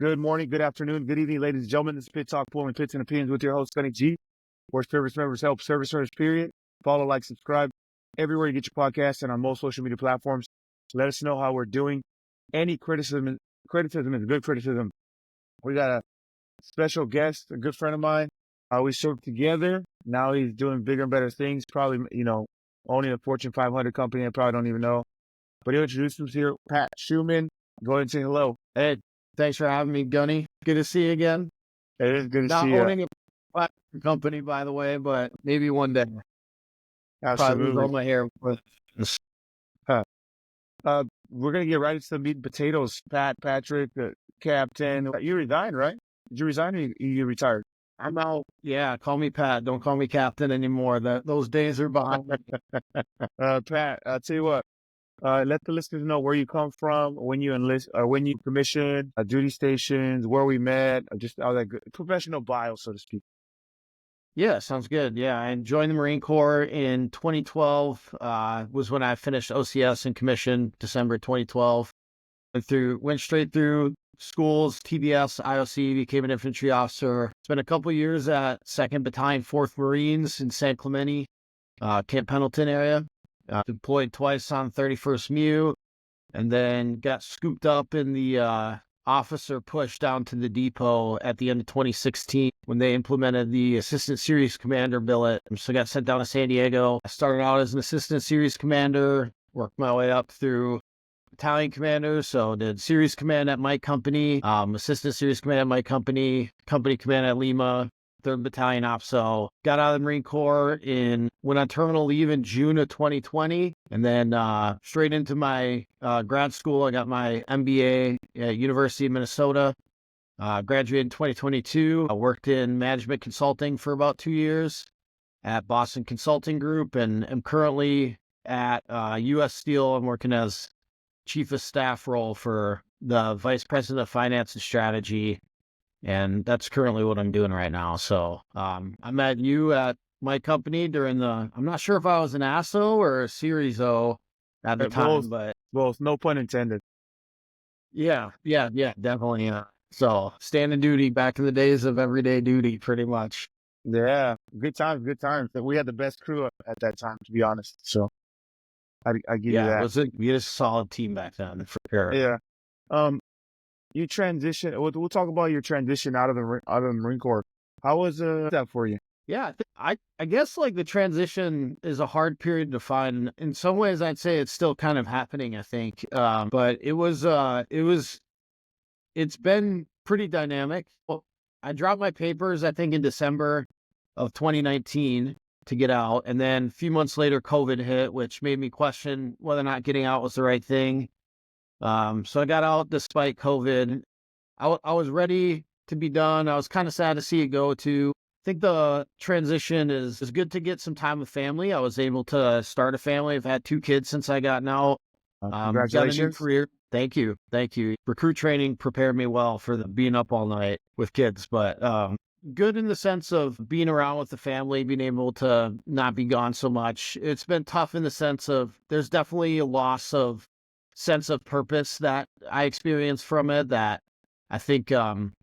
Good morning, good afternoon, good evening, ladies and gentlemen. This is Pit Talk, Pulling Pits and Opinions with your host, Gunny G, where service members help service members, period. Follow, like, subscribe everywhere you get your podcast and on most social media platforms. Let us know how we're doing. Any criticism is good criticism. We got a special guest, a good friend of mine. We served together. Now he's doing bigger and better things. Probably, owning a Fortune 500 company. I probably don't even know. But he'll introduce himself here. Pat Shuman. Go ahead and say hello. Hey, thanks for having me, Gunny. Good to see you again. It is good to Not see you. owning a platform company, by the way, but maybe one day. Probably Absolutely. grow my hair. We're going to get right into the meat and potatoes. Patrick, Captain. You resigned, right? Did you resign or you retired? I'm out. Yeah, call me Pat. Don't call me Captain anymore. Those days are behind me. Pat, I'll tell you what. Let the listeners know where you come from, when you enlist, or when you commissioned, duty stations, where we met, just all that good professional bio, so to speak. Yeah, sounds good. Yeah, I joined the Marine Corps in 2012. Was when I finished OCS and commissioned December 2012. Went straight through schools, TBS, IOC, became an infantry officer. Spent a couple years at 2nd Battalion, 4th Marines in San Clemente, Camp Pendleton area. Deployed twice on 31st MEU, and then got scooped up in the officer push down to the depot at the end of 2016 when they implemented the Assistant Series Commander billet. So I got sent down to San Diego. I started out as an Assistant Series Commander, worked my way up through Battalion Commander, so did Series Command at my company, Assistant Series Command at my company, Company Command at Lima, 3rd Battalion Op. So got out of the Marine Corps went on terminal leave in June of 2020, and then straight into my grad school. I got my MBA at University of Minnesota. Graduated in 2022. I worked in management consulting for about 2 years at Boston Consulting Group, and am currently at U.S. Steel. I'm working as Chief of Staff role for the Vice President of Finance and Strategy. And that's currently what I'm doing right now. So I met you at my company I'm not sure if I was an ASO or a Series O at the time, but both, no pun intended. Yeah, definitely. So standing duty back in the days of everyday duty, pretty much. Yeah, good times. We had the best crew at that time, to be honest. So I give you that. We had a solid team back then, for sure. Yeah. You transition. We'll talk about your transition out of the Marine Corps. How was that for you? Yeah, I guess like the transition is a hard period to find. In some ways, I'd say it's still kind of happening. I think, but it's been pretty dynamic. Well, I dropped my papers, I think, in December of 2019 to get out, and then a few months later, COVID hit, which made me question whether or not getting out was the right thing. So I got out despite COVID. I was ready to be done. I was kind of sad to see it go too. I think the transition is good to get some time with family. I was able to start a family. I've had 2 kids since I got out. Congratulations. Got a new career. Thank you. Recruit training prepared me well for being up all night with kids, but good in the sense of being around with the family, being able to not be gone so much. It's been tough in the sense of there's definitely a loss of sense of purpose that I experienced from it that I think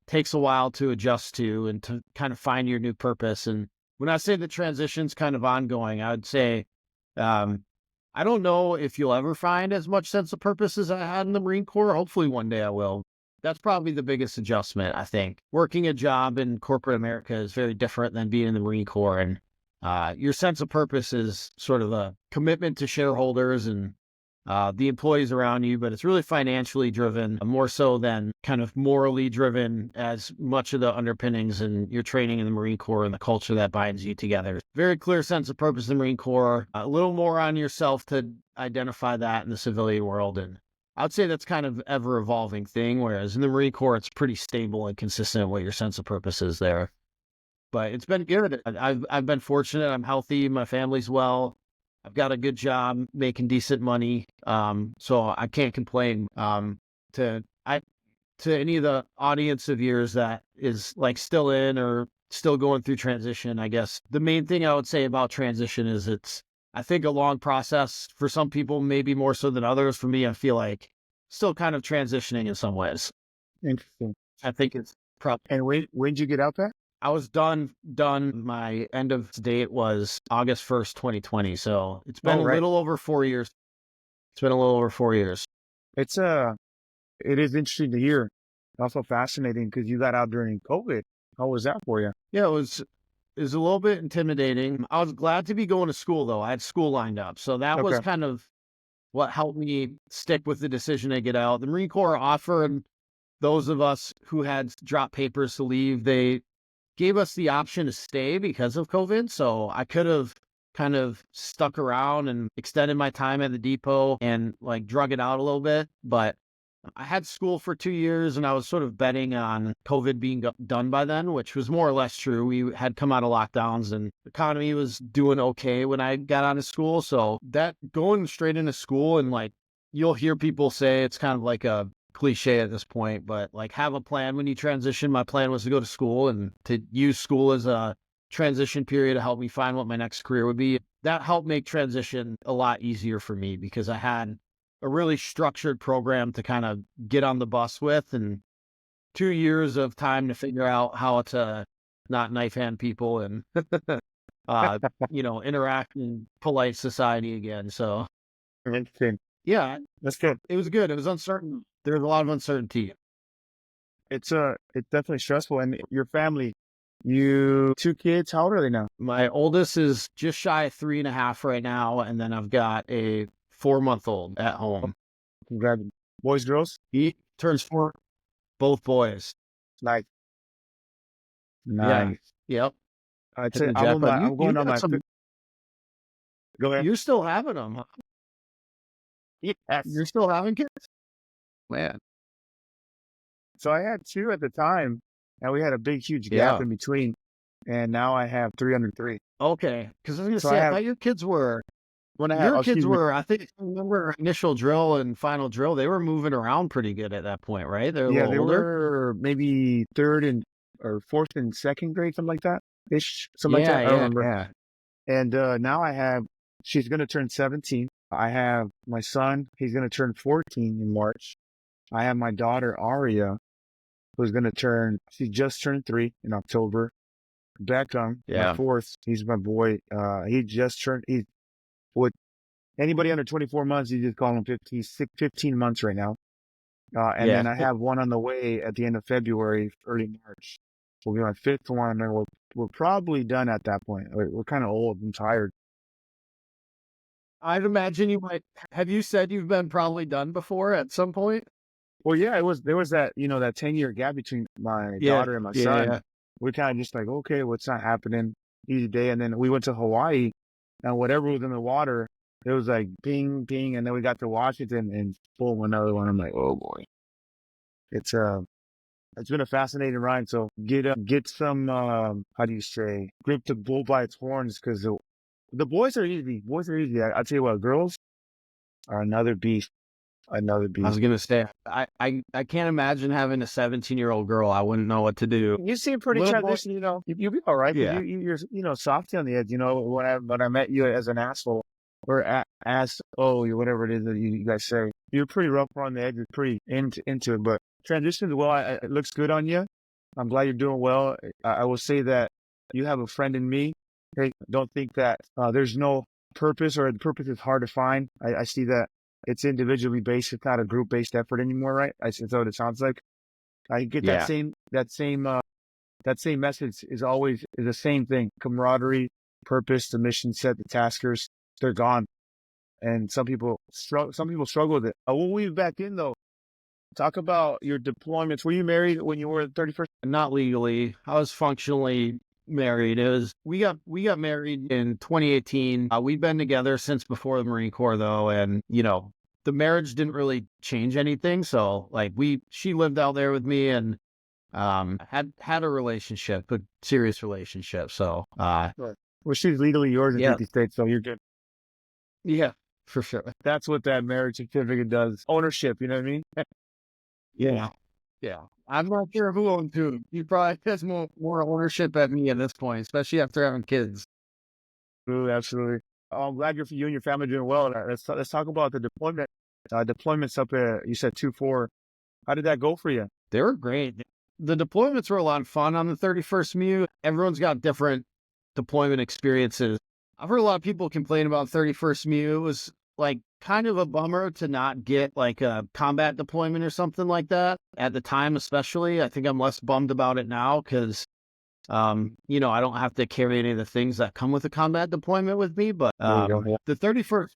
takes a while to adjust to and to kind of find your new purpose. And when I say the transition's kind of ongoing, I would say I don't know if you'll ever find as much sense of purpose as I had in the Marine Corps. Hopefully one day I will. That's probably the biggest adjustment, I think. Working a job in corporate America is very different than being in the Marine Corps. And your sense of purpose is sort of a commitment to shareholders and the employees around you, but it's really financially driven more so than kind of morally driven, as much of the underpinnings and your training in the Marine Corps and the culture that binds you together. Very clear sense of purpose in the Marine Corps, a little more on yourself to identify that in the civilian world. And I'd say that's kind of ever evolving thing, whereas in the Marine Corps, it's pretty stable and consistent what your sense of purpose is there. But it's been good. I've been fortunate. I'm healthy. My family's well. I've got a good job, making decent money, so I can't complain. To any of the audience of yours that is like still in or still going through transition, I guess the main thing I would say about transition is it's, I think, a long process for some people, maybe more so than others. For me, I feel like still kind of transitioning in some ways. Interesting. I think it's probably. And when'd you get out there? I was done. My end of date was August 1st, 2020. So it's been Oh, a right. little over 4 years. It's been a little over 4 years. It's it is interesting to hear. Also fascinating because you got out during COVID. How was that for you? Yeah, it was a little bit intimidating. I was glad to be going to school though. I had school lined up. So that was Okay. kind of what helped me stick with the decision to get out. The Marine Corps offered those of us who had dropped papers to leave, they gave us the option to stay because of COVID. So I could have kind of stuck around and extended my time at the depot and like drug it out a little bit. But I had school for 2 years and I was sort of betting on COVID being done by then, which was more or less true. We had come out of lockdowns and the economy was doing okay when I got out of school. So that going straight into school and like, you'll hear people say it's kind of like a cliche at this point, but like have a plan when you transition. My plan was to go to school and to use school as a transition period to help me find what my next career would be. That helped make transition a lot easier for me because I had a really structured program to kind of get on the bus with and 2 years of time to figure out how to not knife hand people and, interact in polite society again. So Interesting. yeah, That's good. it was good. It was uncertain. There was a lot of uncertainty. It's definitely stressful. And your family, you 2 kids, how old are they now? My oldest is just shy of 3.5 right now. And then I've got a 4-month-old at home. Congrats. Boys, girls? He turns 4, both boys. Nice. Yeah. Nice. Yep. I'd Hit say the I'm jackpot. I'm going on got my some, go ahead. you're still having them. Huh? Yes. You're still having kids? Man. So I had 2 at the time, and we had a big, huge gap Yeah. in between. And now I have 3 under 3. Okay. Because I was going to So I say, I have thought your kids were, when I have, excuse me, I think, I remember initial drill and final drill, they were moving around pretty good at that point, right? They're a yeah, little they older. were maybe third and or fourth and second grade, something like that. Ish, something like Yeah, that. I don't yeah, remember. yeah. And now she's going to turn 17. I have my son, he's going to turn 14 in March. I have my daughter, Aria, she just turned 3 in October. Beckham, my Yeah. fourth, he's my boy. He's with anybody under 24 months, you just call him 15 months right now. And Yeah. then I have one on the way at the end of February, early March. Will be my 5th one, and then we're probably done at that point. We're kind of old and tired. I'd imagine you might. Have you said you've been probably done before at some point? Well, yeah, there was that, that 10-year gap between my Yeah. daughter and my Yeah. son. Yeah. We kind of just like, okay, what's not happening? Easy day. And then we went to Hawaii, and whatever was in the water, it was like ping, ping. And then we got to Washington and boom, another one. I'm like, oh boy. It's been a fascinating ride. So get some, how do you say, grip the bull by its horns, because the boys are easy. Boys are easy. I tell you what, girls are another beast. Another I was beast. gonna say, I can't imagine having a 17-year-old girl. I wouldn't know what to do. You seem pretty Little boy- transition, you'll be all right. 'Cause Yeah. you're softy on the edge. When I met you as an asshole or whatever it is that you guys say, you're pretty rough on the edge. You're pretty into it, but transition well. It looks good on you. I'm glad you're doing well. I will say that you have a friend in me. Hey, don't think that there's no purpose, or the purpose is hard to find. I see that it's individually based. It's not a group based effort anymore, right? That's what it sounds like. I get Yeah. that same message is the same thing. Camaraderie, purpose, the mission set, the taskers, they're gone. And some people struggle with it. We'll weave back in though. Talk about your deployments. Were you married when you were 31st? Not legally. I was functionally married. We got married in 2018. We'd been together since before the Marine Corps though, and the marriage didn't really change anything. So like she lived out there with me and had a relationship, a serious relationship. So Well, she's legally yours in yeah. 50 states, so you're good. Yeah, for sure. That's what that marriage certificate does. Ownership, you know what I mean? Yeah. Yeah. I'm not sure who owns who. He probably has more ownership at me at this point, especially after having kids. Absolutely. I'm glad you and your family are doing well. Let's talk about the deployment. Deployments up there. You said 2-4. How did that go for you? They were great. the deployments were a lot of fun on the 31st MU. Everyone's got different deployment experiences. I've heard a lot of people complain about 31st MU. It was like kind of a bummer to not get like a combat deployment or something like that at the time, especially. I think I'm less bummed about it now because, I don't have to carry any of the things that come with a combat deployment with me. But There you go. Yeah. the 31st,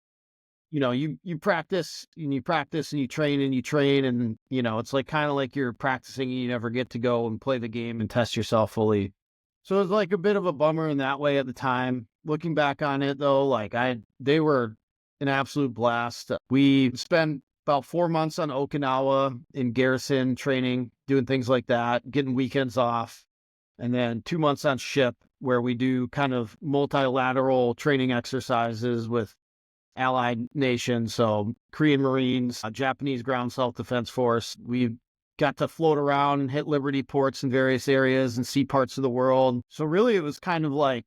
you practice and you practice and you train and you train. And, it's like kind of like you're practicing and you never get to go and play the game and test yourself fully. So it was like a bit of a bummer in that way at the time. Looking back on it though, they were an absolute blast. We spent about 4 months on Okinawa in garrison training, doing things like that, getting weekends off, and then 2 months on ship where we do kind of multilateral training exercises with allied nations. So Korean Marines, Japanese Ground Self-Defense Force. We got to float around and hit Liberty ports in various areas and see parts of the world. So really it was kind of like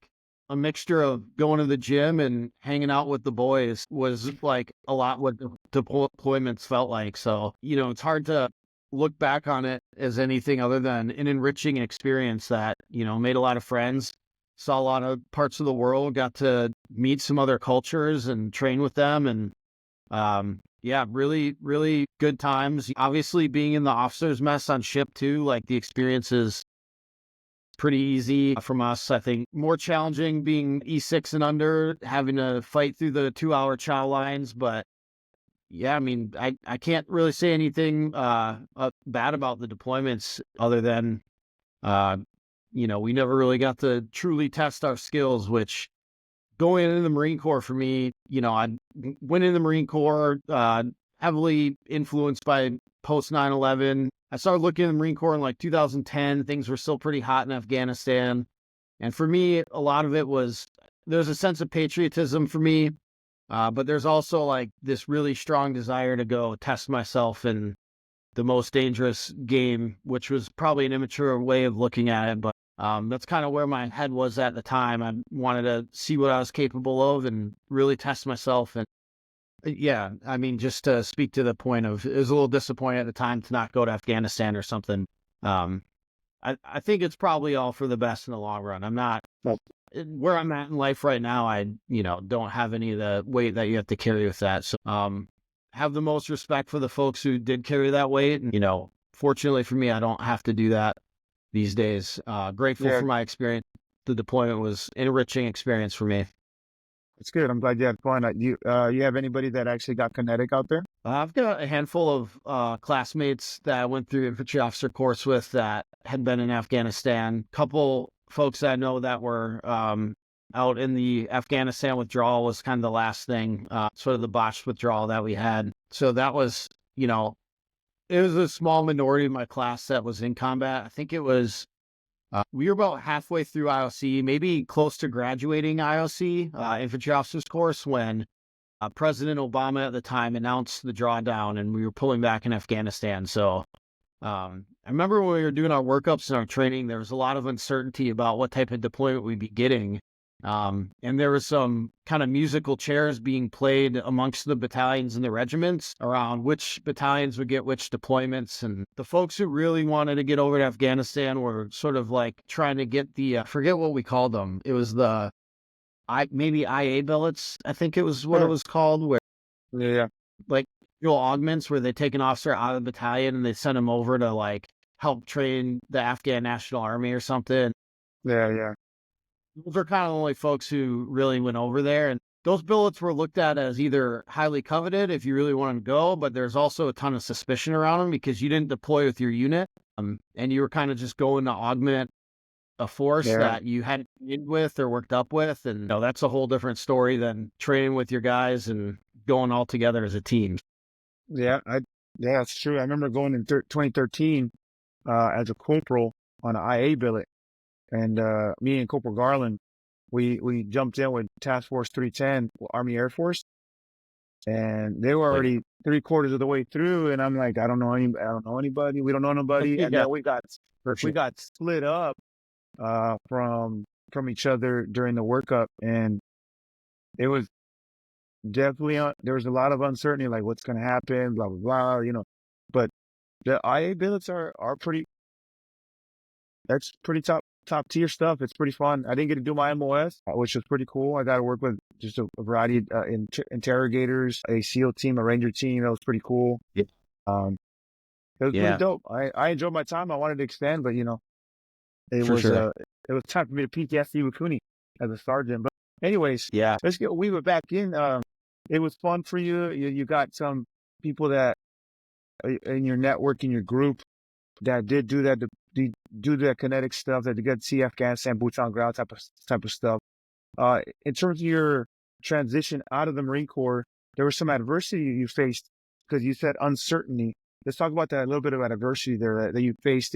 a mixture of going to the gym and hanging out with the boys was like a lot what the deployments felt like. So, it's hard to look back on it as anything other than an enriching experience that, made a lot of friends, saw a lot of parts of the world, got to meet some other cultures and train with them. And yeah, really, really good times. Obviously, being in the officers' mess on ship too, like the experience is pretty easy from us. I think more challenging being E6 and under, having to fight through the 2-hour chow lines. But yeah, I mean, I can't really say anything bad about the deployments other than, we never really got to truly test our skills, which going into the Marine Corps for me, I went in the Marine Corps heavily influenced by post 9/11. I started looking at the Marine Corps in like 2010. Things were still pretty hot in Afghanistan. And for me, a lot of it was, there's a sense of patriotism for me, but there's also like this really strong desire to go test myself in the most dangerous game, which was probably an immature way of looking at it. But that's kind of where my head was at the time. I wanted to see what I was capable of and really test myself. And yeah, I mean, just to speak to the point of, it was a little disappointing at the time to not go to Afghanistan or something. I think it's probably all for the best in the long run. I'm not where I'm at in life right now. I, don't have any of the weight that you have to carry with that. So, have the most respect for the folks who did carry that weight. And, fortunately for me, I don't have to do that these days. Grateful for my experience. The deployment was an enriching experience for me. It's good. I'm glad you had fun. You have anybody that actually got kinetic out there? I've got a handful of classmates that I went through infantry officer course with that had been in Afghanistan. Couple folks I know that were out in the Afghanistan withdrawal was kind of the last thing, sort of the botched withdrawal that we had. So that was, it was a small minority of my class that was in combat. I think it was, we were about halfway through IOC, maybe close to graduating IOC, infantry officers course, when President Obama at the time announced the drawdown and we were pulling back in Afghanistan. So I remember when we were doing our workups and our training, there was a lot of uncertainty about what type of deployment we'd be getting. And there was some kind of musical chairs being played amongst the battalions and the regiments around which battalions would get which deployments. And the folks who really wanted to get over to Afghanistan were sort of like trying to get the, forget what we called them. It was the, maybe IA billets, I think it was what it was called, where like augments where they take an officer out of the battalion and they send him over to like help train the Afghan National Army or something. Yeah. Those are kind of the only folks who really went over there. And those billets were looked at as either highly coveted if you really wanted to go, but there's also a ton of suspicion around them because you didn't deploy with your unit. And you were kind of just going to augment a force that you hadn't trained with or worked up with. And that's a whole different story than training with your guys and going all together as a team. Yeah, that's true. I remember going in 2013 as a corporal on an IA billet. And me and Corporal Garland, we jumped in with Task Force 310, Army Air Force, and they were already 3/4 of the way through. And I'm like, I don't know anybody. We don't know nobody. And then we got split up from each other during the workup, and it was definitely there was a lot of uncertainty, like what's going to happen, blah blah blah. But the IA billets are pretty that's pretty top tier stuff. It's pretty fun. I didn't get to do my MOS, which was pretty cool. I got to work with just a variety of interrogators, a SEAL team, a Ranger team. That was pretty cool. Yeah. Um, it was pretty Yeah, dope. I enjoyed my time. I wanted to extend, but it for was sure. it was time for me to PTSD with Cooney as a sergeant. But anyways, Yeah. let's get weave it back in. It was fun for you. You got some people that in your network, in your group, that did do that, do that kinetic stuff, that did see Afghanistan boots on ground type of stuff. In terms of your transition out of the Marine Corps, there was some adversity you faced because you said uncertainty. Let's talk about that, a little bit about adversity there that you faced,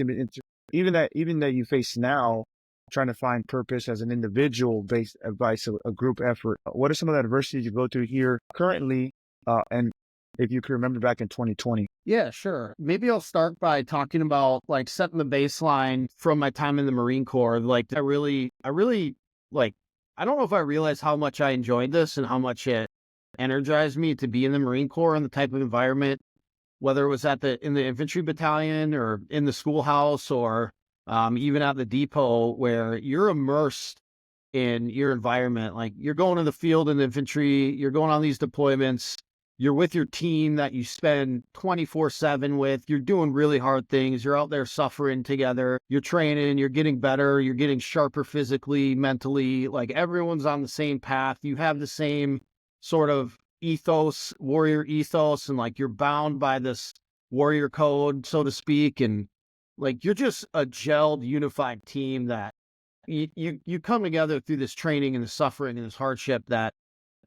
even that you face now, trying to find purpose as an individual based advice, a group effort. What are some of the adversities you go through here currently, and if you can remember back in 2020? Yeah, sure. Maybe I'll start by talking about like setting the baseline from my time in the Marine Corps. Like I really like, I don't know if I realized how much I enjoyed this and how much it energized me to be in the Marine Corps and the type of environment, whether it was in the infantry battalion or in the schoolhouse or even at the depot, where you're immersed in your environment. Like you're going to the field in the infantry, you're going on these deployments, you're with your team that you spend 24/7 with, you're doing really hard things, you're out there suffering together, you're training, you're getting better, you're getting sharper physically, mentally, like everyone's on the same path. You have the same sort of ethos, warrior ethos, and like you're bound by this warrior code, so to speak. And like you're just a gelled, unified team that you come together through this training and the suffering and this hardship that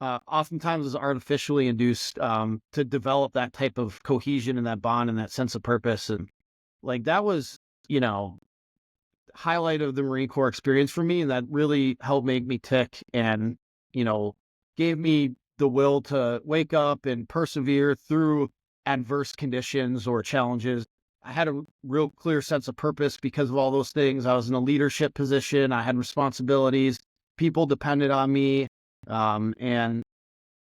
oftentimes is artificially induced to develop that type of cohesion and that bond and that sense of purpose. And like that was, you know, highlight of the Marine Corps experience for me. And that really helped make me tick and, you know, gave me the will to wake up and persevere through adverse conditions or challenges. I had a real clear sense of purpose because of all those things. I was in a leadership position. I had responsibilities. People depended on me. And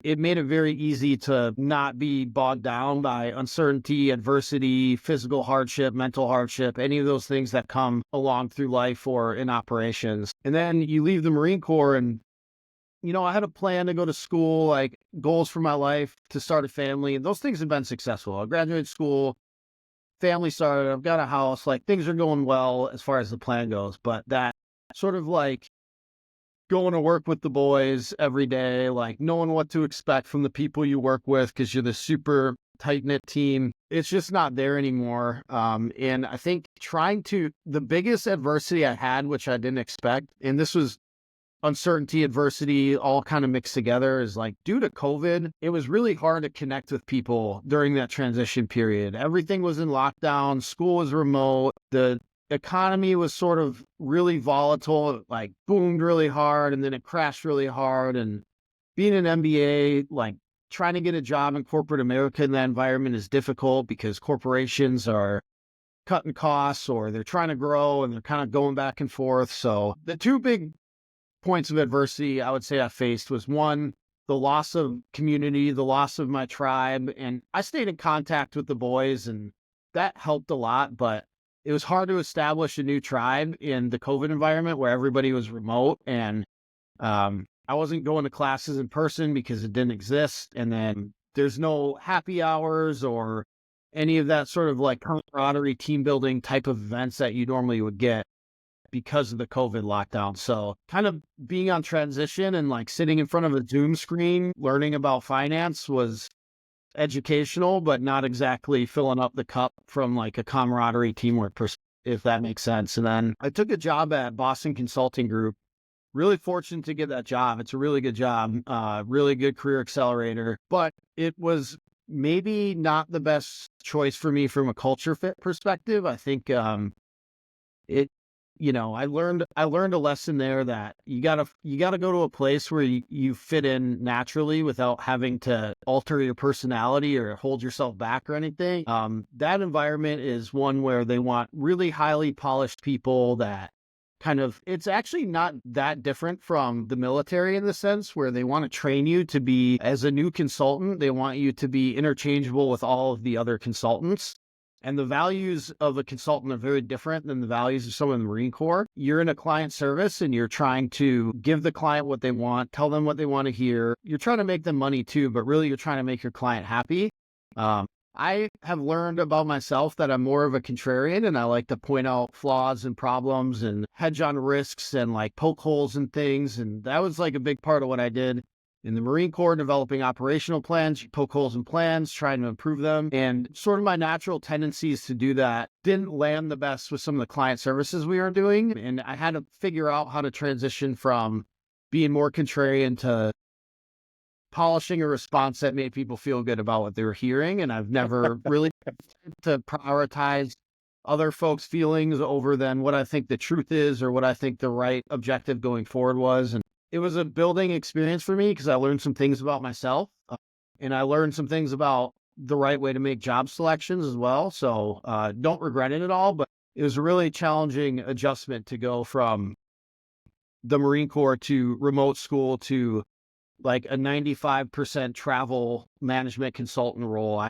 it made it very easy to not be bogged down by uncertainty, adversity, physical hardship, mental hardship, any of those things that come along through life or in operations. And then you leave the Marine Corps and, you know, I had a plan to go to school, like goals for my life, to start a family, and those things have been successful. I graduated school, family started, I've got a house, like things are going well as far as the plan goes. But that sort of like going to work with the boys every day, like knowing what to expect from the people you work with because you're the super tight knit team, it's just not there anymore. And I think the biggest adversity I had, which I didn't expect, and this was uncertainty, adversity, all kind of mixed together, is like due to COVID, it was really hard to connect with people during that transition period. Everything was in lockdown, school was remote, the economy was sort of really volatile, it like boomed really hard and then it crashed really hard. And being an MBA, like trying to get a job in corporate America in that environment is difficult because corporations are cutting costs or they're trying to grow and they're kind of going back and forth. So the two big points of adversity I would say I faced was one, the loss of community, the loss of my tribe. And I stayed in contact with the boys and that helped a lot, but it was hard to establish a new tribe in the COVID environment where everybody was remote and I wasn't going to classes in person because it didn't exist. And then there's no happy hours or any of that sort of like camaraderie, team building type of events that you normally would get because of the COVID lockdown. So kind of being on transition and like sitting in front of a Zoom screen, learning about finance was educational, but not exactly filling up the cup from like a camaraderie teamwork if that makes sense. And then I took a job at Boston Consulting Group. Really fortunate to get that job. It's a really good job, really good career accelerator, but it was maybe not the best choice for me from a culture fit perspective. I think it I learned a lesson there that you gotta go to a place where you fit in naturally without having to alter your personality or hold yourself back or anything. That environment is one where they want really highly polished people that it's actually not that different from the military in the sense where they want to train you to be, as a new consultant, they want you to be interchangeable with all of the other consultants. And the values of a consultant are very different than the values of someone in the Marine Corps. You're in a client service and you're trying to give the client what they want, tell them what they want to hear. You're trying to make them money too, but really you're trying to make your client happy. I have learned about myself that I'm more of a contrarian, and I like to point out flaws and problems and hedge on risks and like poke holes in things. And that was like a big part of what I did in the Marine Corps, developing operational plans, you poke holes in plans, trying to improve them. And sort of my natural tendencies to do that didn't land the best with some of the client services we were doing. And I had to figure out how to transition from being more contrarian to polishing a response that made people feel good about what they were hearing. And I've never really to prioritize other folks' feelings over than what I think the truth is or what I think the right objective going forward was. And it was a building experience for me because I learned some things about myself and I learned some things about the right way to make job selections as well. So don't regret it at all, but it was a really challenging adjustment to go from the Marine Corps to remote school to like a 95% travel management consultant role.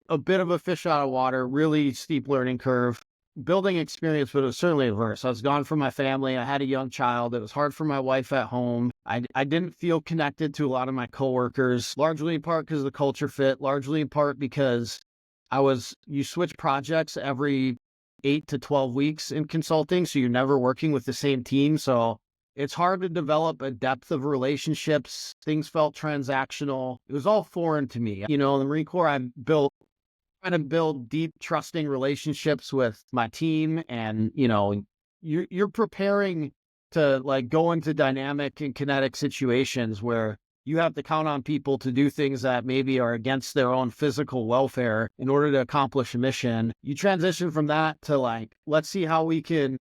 A bit of a fish out of water, really steep learning curve, building experience, but it was certainly adverse. I was gone from my family. I had a young child. It was hard for my wife at home. I didn't feel connected to a lot of my coworkers, largely in part because of the culture fit, largely in part because you switch projects every 8 to 12 weeks in consulting. So you're never working with the same team. So it's hard to develop a depth of relationships. Things felt transactional. It was all foreign to me. In the Marine Corps, trying to build deep, trusting relationships with my team. And, you're preparing to like go into dynamic and kinetic situations where you have to count on people to do things that maybe are against their own physical welfare in order to accomplish a mission. You transition from that to like, let's see how we can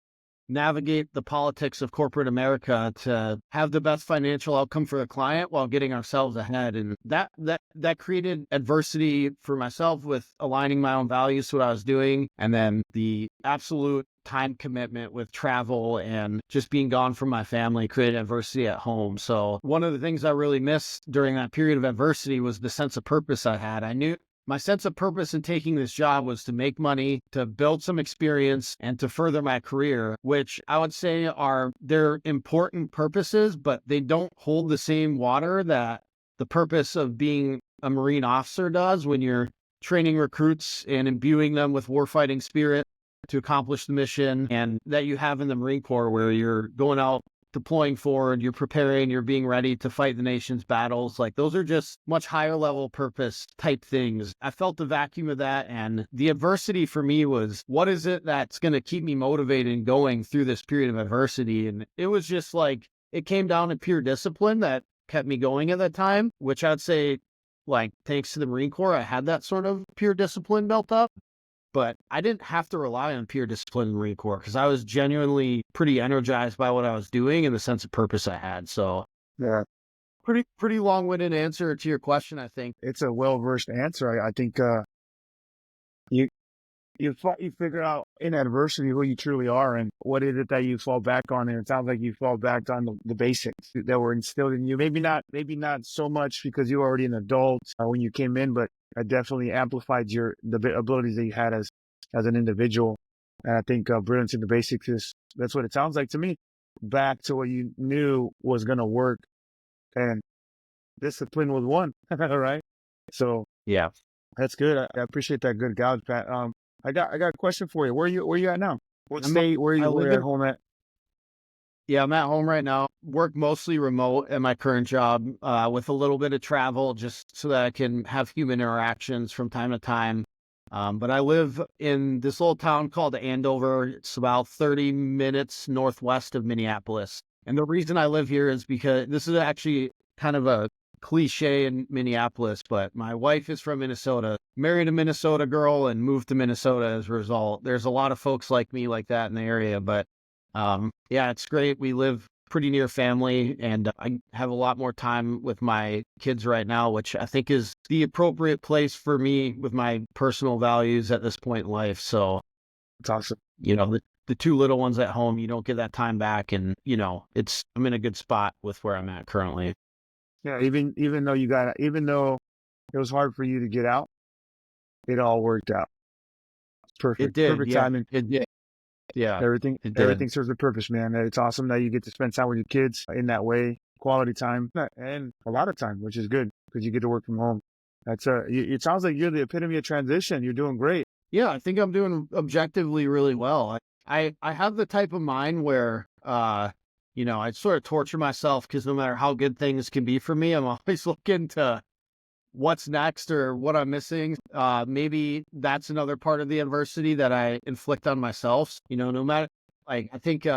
navigate the politics of corporate America to have the best financial outcome for the client while getting ourselves ahead. And that created adversity for myself with aligning my own values to what I was doing. And then the absolute time commitment with travel and just being gone from my family created adversity at home. So one of the things I really missed during that period of adversity was the sense of purpose I had. I knew my sense of purpose in taking this job was to make money, to build some experience, and to further my career, which I would say they're important purposes, but they don't hold the same water that the purpose of being a Marine officer does when you're training recruits and imbuing them with warfighting spirit to accomplish the mission, and that you have in the Marine Corps where you're going out deploying forward, you're preparing, you're being ready to fight the nation's battles. Like those are just much higher level purpose type things. I felt the vacuum of that. And the adversity for me was, what is it that's going to keep me motivated and going through this period of adversity? And it was just like, it came down to pure discipline that kept me going at that time, which I'd say, like, thanks to the Marine Corps, I had that sort of pure discipline built up. But I didn't have to rely on pure discipline in the Marine Corps because I was genuinely pretty energized by what I was doing and the sense of purpose I had. So Yeah, pretty long-winded answer to your question, I think. it's a well-versed answer. I think you figure out in adversity who you truly are and what is it that you fall back on. And it sounds like you fall back on the basics that were instilled in you. Maybe not so much because you were already an adult when you came in, but it definitely amplified the abilities that you had as an individual. And I think brilliance in the basics that's what it sounds like to me. Back to what you knew was going to work, and discipline was one. Right. So Yeah. that's good. I appreciate that good gouge, Pat. I got a question for you. Where you at now? What state? Where you at home at? Yeah, I'm at home right now. Work mostly remote at my current job, with a little bit of travel just so that I can have human interactions from time to time. But I live in this little town called Andover. It's about 30 minutes northwest of Minneapolis. And the reason I live here is because this is actually kind of a cliche in Minneapolis, but my wife is from Minnesota, married a Minnesota girl and moved to Minnesota as a result. There's a lot of folks like me like that in the area, but yeah, it's great. We live pretty near family and I have a lot more time with my kids right now, which I think is the appropriate place for me with my personal values at this point in life. So It's awesome. The two little ones at home, you don't get that time back. And, I'm in a good spot with where I'm at currently. Yeah, even though even though it was hard for you to get out, it all worked out. It Perfect. did. Perfect Yeah. timing. It did. Yeah. Everything, It did. everything serves a purpose, man. And it's awesome that you get to spend time with your kids in that way, quality time, and a lot of time, which is good because you get to work from home. It sounds like you're the epitome of transition. You're doing great. Yeah, I think I'm doing objectively really well. I have the type of mind where, I sort of torture myself because no matter how good things can be for me, I'm always looking to what's next or what I'm missing. Maybe that's another part of the adversity that I inflict on myself. No matter, like, I think,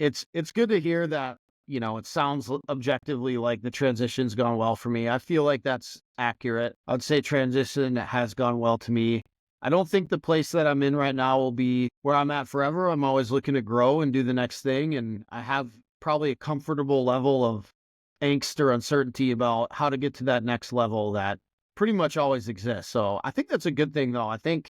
it's good to hear that, it sounds objectively like the transition's gone well for me. I feel like that's accurate. I'd say transition has gone well to me. I don't think the place that I'm in right now will be where I'm at forever. I'm always looking to grow and do the next thing. And I have probably a comfortable level of angst or uncertainty about how to get to that next level that pretty much always exists. So I think that's a good thing, though. I think,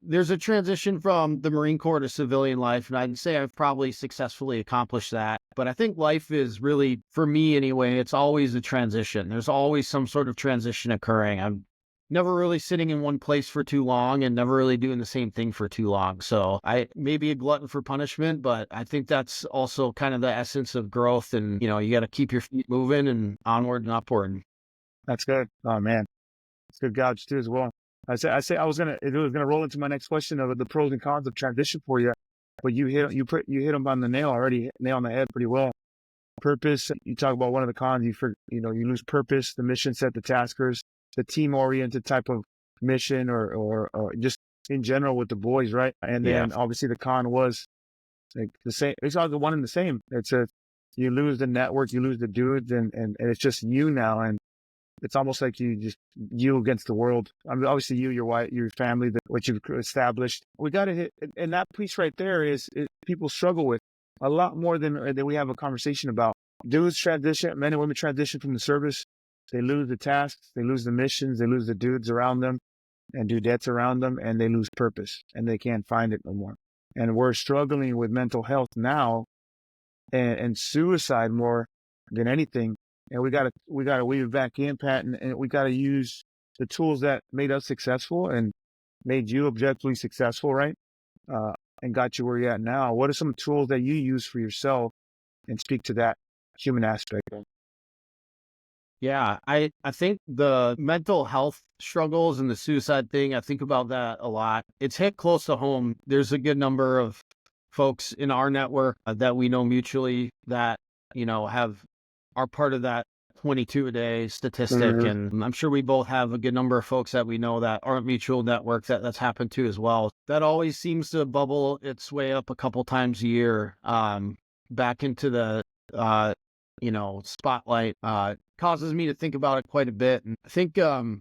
there's a transition from the Marine Corps to civilian life, and I'd say I've probably successfully accomplished that. But I think life is really, for me anyway, it's always a transition. There's always some sort of transition occurring. I'm never really sitting in one place for too long and never really doing the same thing for too long. So I may be a glutton for punishment, but I think that's also kind of the essence of growth. And, you got to keep your feet moving and onward and upward. That's good. Oh man, it's good gouge too as well. I was gonna roll into my next question of the pros and cons of transition for you, but you hit them on the nail already, nail on the head pretty well. Purpose. You talk about one of the cons. You lose purpose. The mission set, the taskers, the team oriented type of mission, or just in general with the boys, right? And then obviously the con was like the same. It's all the one and the same. You lose the network, you lose the dudes, and it's just you now, and it's almost like you against the world. I mean, obviously your wife, your family, what you've established. We got to hit, and that piece right there is people struggle with a lot more than we have a conversation about. Dudes transition, men and women transition from the service. They lose the tasks, they lose the missions, they lose the dudes around them and dudettes around them, and they lose purpose and they can't find it no more. And we're struggling with mental health now and suicide more than anything. And we gotta weave it back in, Pat, and we gotta use the tools that made us successful and made you objectively successful, right? And got you where you're at now. What are some tools that you use for yourself and speak to that human aspect of? Yeah, I think the mental health struggles and the suicide thing, I think about that a lot. It's hit close to home. There's a good number of folks in our network that we know mutually that, are part of that 22 a day statistic. Mm-hmm. And I'm sure we both have a good number of folks that we know that aren't mutual networks that's happened to as well. That always seems to bubble its way up a couple times a year, back into the, spotlight, causes me to think about it quite a bit. And I think, I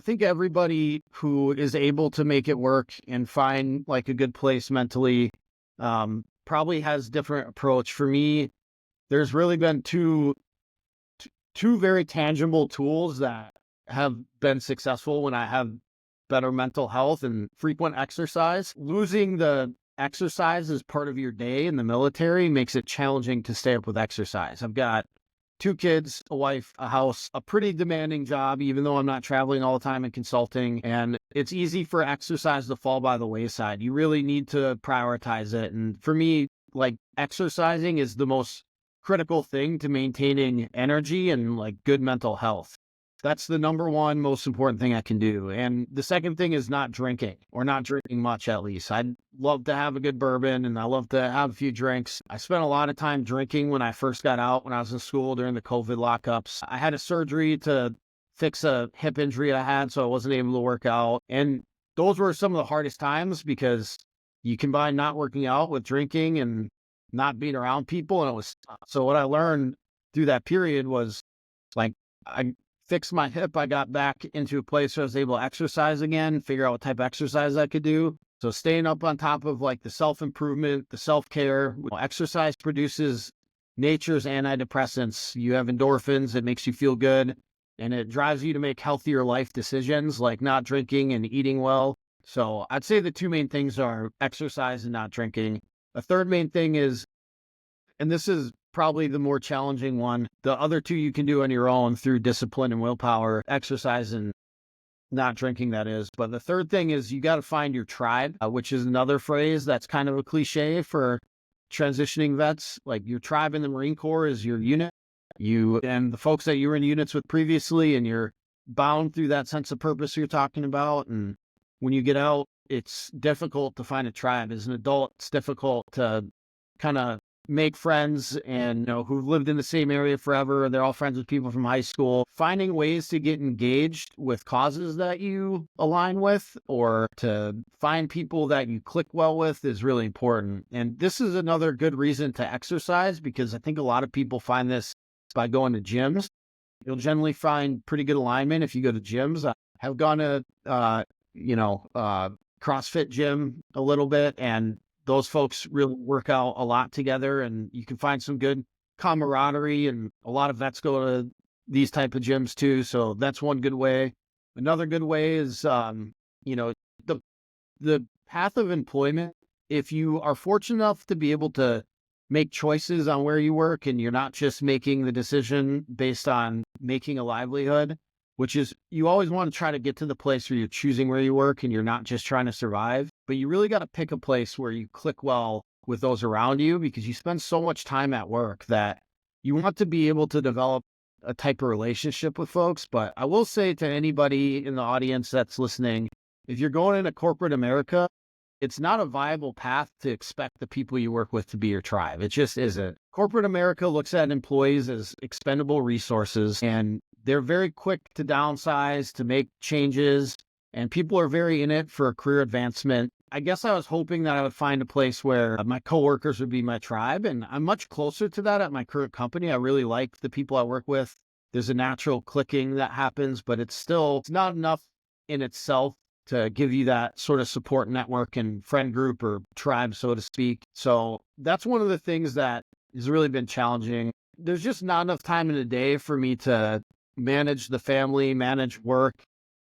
think everybody who is able to make it work and find like a good place mentally, probably has different approach. For me, there's really been two very tangible tools that have been successful when I have better mental health and frequent exercise. Losing the exercise as part of your day in the military makes it challenging to stay up with exercise. I've got 2 kids, a wife, a house, a pretty demanding job, even though I'm not traveling all the time and consulting. And it's easy for exercise to fall by the wayside. You really need to prioritize it. And for me, like, exercising is the most critical thing to maintaining energy and like good mental health. That's the number one most important thing I can do. And the second thing is not drinking, or not drinking much at least. I'd love to have a good bourbon and I love to have a few drinks. I spent a lot of time drinking when I first got out, when I was in school during the COVID lockups. I had a surgery to fix a hip injury I had, so I wasn't able to work out. And those were some of the hardest times because you combine not working out with drinking and not being around people. And it was tough. So what I learned through that period was, like, I fixed my hip. I got back into a place where I was able to exercise again, figure out what type of exercise I could do. So staying up on top of like the self-improvement, the self-care. Exercise produces nature's antidepressants. You have endorphins. It makes you feel good. And it drives you to make healthier life decisions, like not drinking and eating well. So I'd say the 2 main things are exercise and not drinking. A third main thing is, and this is probably the more challenging one, the other 2 you can do on your own through discipline and willpower: exercise and not drinking, that is. But the third thing is you got to find your tribe, which is another phrase that's kind of a cliche for transitioning vets. Like your tribe in the Marine Corps is your unit. You and the folks that you were in units with previously, and you're bound through that sense of purpose you're talking about. And when you get out, it's difficult to find a tribe. As an adult, it's difficult to kind of make friends and, who've lived in the same area forever. They're all friends with people from high school. Finding ways to get engaged with causes that you align with, or to find people that you click well with, is really important. And this is another good reason to exercise, because I think a lot of people find this by going to gyms. You'll generally find pretty good alignment if you go to gyms. I have gone to, CrossFit gym a little bit, and those folks really work out a lot together, and you can find some good camaraderie, and a lot of vets go to these type of gyms too. So that's one good way. Another good way is, the path of employment. If you are fortunate enough to be able to make choices on where you work, and you're not just making the decision based on making a livelihood, which is, you always want to try to get to the place where you're choosing where you work and you're not just trying to survive, but you really got to pick a place where you click well with those around you, because you spend so much time at work that you want to be able to develop a type of relationship with folks. But I will say to anybody in the audience that's listening, if you're going into corporate America, it's not a viable path to expect the people you work with to be your tribe. It just isn't. Corporate America looks at employees as expendable resources, and they're very quick to downsize, to make changes, and people are very in it for a career advancement. I guess I was hoping that I would find a place where my coworkers would be my tribe, and I'm much closer to that at my current company. I really like the people I work with. There's a natural clicking that happens, but it's not enough in itself to give you that sort of support network and friend group or tribe, so to speak. So that's one of the things that has really been challenging. There's just not enough time in the day for me to manage the family, manage work.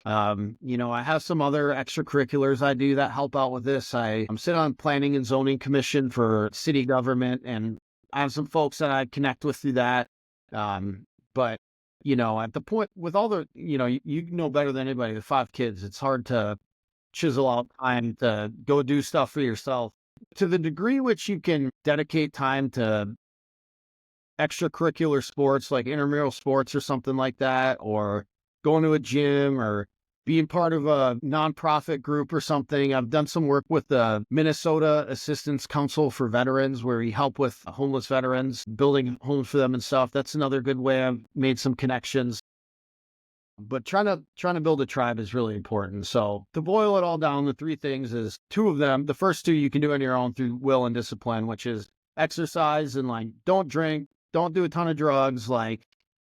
I have some other extracurriculars I do that help out with this. I'm sitting on planning and zoning commission for city government, and I have some folks that I connect with through that. But at the point with all the, you know better than anybody, with 5 kids, it's hard to chisel out time to go do stuff for yourself. To the degree which you can dedicate time to extracurricular sports like intramural sports or something like that, or going to a gym, or being part of a nonprofit group or something. I've done some work with the Minnesota Assistance Council for Veterans, where we help with homeless veterans, building homes for them and stuff. That's another good way I've made some connections. But trying to build a tribe is really important. So to boil it all down, the 3 things is 2 of them. The first 2 you can do on your own through will and discipline, which is exercise and don't drink, don't do a ton of drugs.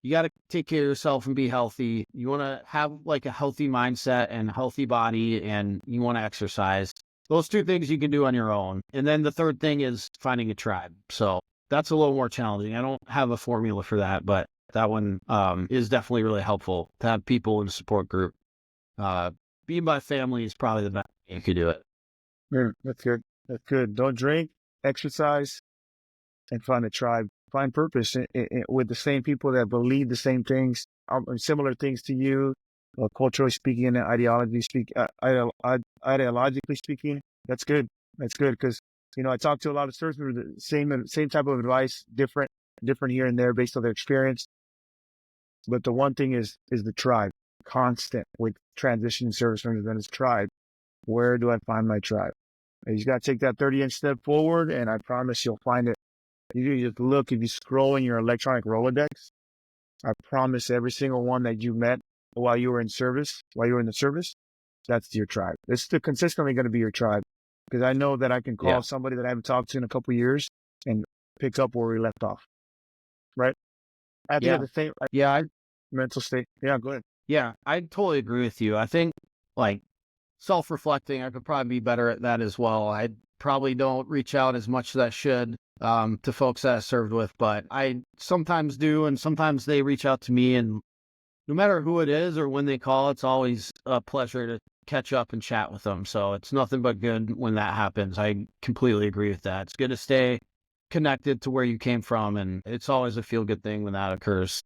You got to take care of yourself and be healthy. You want to have a healthy mindset and healthy body, and you want to exercise. Those 2 things you can do on your own. And then the third thing is finding a tribe. So that's a little more challenging. I don't have a formula for that, but that one is definitely really helpful to have people in a support group. Being by family is probably the best way you could do it. That's good. That's good. Don't drink, exercise, and find a tribe. Find purpose with the same people that believe the same things, similar things to you, culturally speaking and ideologically speaking. That's good. That's good, because I talk to a lot of servicemen with the same type of advice, different here and there based on their experience. But the one thing is the tribe. Constant with transitioning servicemen, then it's tribe. Where do I find my tribe? And you got to take that 30-inch step forward, and I promise you'll find it. You just look, if you scroll in your electronic Rolodex, I promise every single one that you met while you were in the service, that's your tribe. It's still consistently going to be your tribe, because I know that I can call somebody that I haven't talked to in a couple of years and pick up where we left off. Right? I have to get the same mental state. Yeah, go ahead. Yeah, I totally agree with you. I think self-reflecting, I could probably be better at that as well. I probably don't reach out as much as I should to folks that I served with, but I sometimes do, and sometimes they reach out to me, and no matter who it is or when they call, it's always a pleasure to catch up and chat with them. So it's nothing but good when that happens. I completely agree with that. It's good to stay connected to where you came from, and it's always a feel-good thing when that occurs.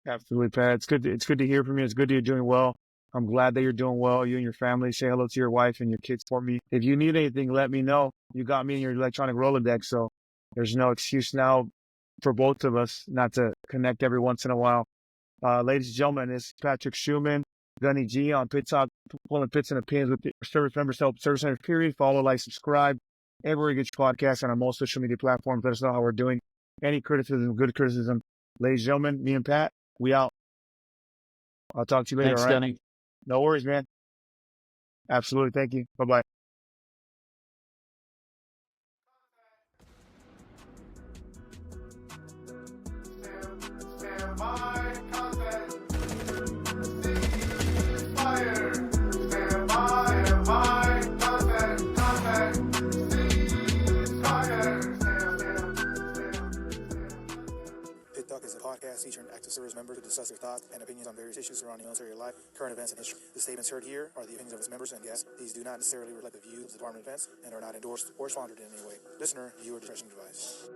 Absolutely, Pat. It's good to hear from you. It's good that you're doing well. I'm glad that you're doing well. You and your family. Say hello to your wife and your kids for me. If you need anything, let me know. You got me in your electronic Rolodex, so there's no excuse now for both of us not to connect every once in a while. Ladies and gentlemen, it's Patrick Shuman, Gunny G on Pit Talk, pulling pits and opinions with service members, help service centers, period. Follow, like, subscribe. Everywhere you get your podcast and on most social media platforms. Let us know how we're doing. Any criticism, good criticism. Ladies and gentlemen, me and Pat, we out. I'll talk to you later, Thanks, all right? Gunny. No worries, man. Absolutely. Thank you. Bye-bye. Stand by, contact. Ceasefire. Stand by, contact. Ceasefire. Pit Talk is a podcast featuring active service members who discuss their thoughts and opinions on various issues surrounding military life, current events, and history. The statements heard here are the opinions of its members and guests. These do not necessarily reflect the views of the Department of Defense and are not endorsed or sponsored in any way. Listener, viewer discretion advised.